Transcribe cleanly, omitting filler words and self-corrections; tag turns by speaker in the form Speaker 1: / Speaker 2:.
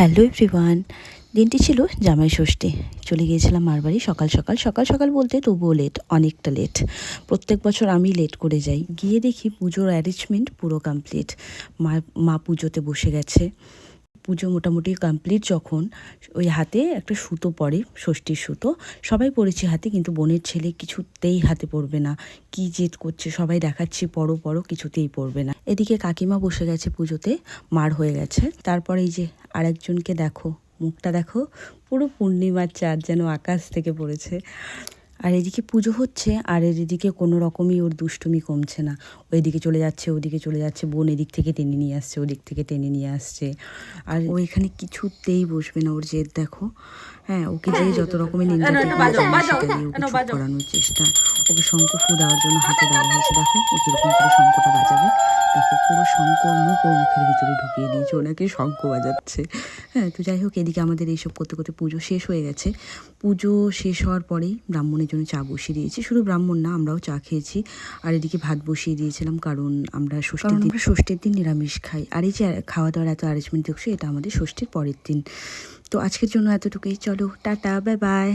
Speaker 1: Hello everyone. দিনটি ছিল জামাই ষষ্ঠী। চলে গিয়েছিলাম মার বাড়ি সকাল সকাল সকাল সকাল বলতে তবুও লেট, অনেকটা লেট। প্রত্যেক বছর আমি লেট করে যাই। গিয়ে দেখি পুজোর অ্যারেঞ্জমেন্ট পুরো কমপ্লিট। মা পুজোতে বসে গেছে। পুজো মোটামুটি কমপ্লিট যখন, ওই হাতে একটা সুতো পড়ে, ষষ্ঠীর সুতো। সবাই পড়েছি হাতে, কিন্তু বোনের ছেলে কিছুতেই হাতে পড়বে না। কি জেদ করছে, সবাই দেখাচ্ছি পড়ো পড়ো, কিছুতেই পড়বে না। এদিকে কাকিমা বসে গেছে পুজোতে, মার হয়ে গেছে। তারপর এই যে আরেকজনকে দেখো, মুখটা দেখো, পুরো পূর্ণিমার চাঁদ যেন আকাশ থেকে পড়েছে। আর এদিকে পুজো হচ্ছে, আর এদিকে কোনো রকমই ওর দুষ্টুমি কমছে না। ওইদিকে চলে যাচ্ছে, ওদিকে চলে যাচ্ছে, বোন এদিক থেকে টেনে নিয়ে আসছে, ওদিক থেকে টেনে নিয়ে আসছে। আর ও এখানে কিছুতেই বসবে না, ওর জেদ দেখো। হ্যাঁ, ওকে যে যত রকমের নিন্দা সেটা দিয়ে ওকে চুপ করানোর চেষ্টা। ওকে শঙ্খ ফু দেওয়ার জন্য হাতে দেওয়া হয়েছে, দেখো ও কীরকম করে শঙ্খটা বাজাবে। দেখো পুরো শঙ্খ মুখ ওর মুখের ভিতরে ঢুকিয়ে দিয়েছে, ওনাকে শঙ্খ বাজাচ্ছে। হ্যাঁ, তো যাই হোক, এদিকে আমাদের এইসব করতে করতে পুজো শেষ হয়ে গেছে। পুজো শেষ হওয়ার পরেই ব্রাহ্মণের জন্য চা বসিয়ে দিয়েছি। শুধু ব্রাহ্মণ না, আমরাও চা খেয়েছি। আর এদিকে ভাত বসিয়ে দিয়েছিলাম, কারণ আমরা ষষ্ঠীর দিন নিরামিষ খাই। আর এই যে খাওয়া দাওয়ার এত অ্যারেঞ্জমেন্ট দেখছো, এটা আমাদের ষষ্ঠীর পরের দিন। তো আজকের জন্য এতটুকুই। চলো টাটা, বাই বাই।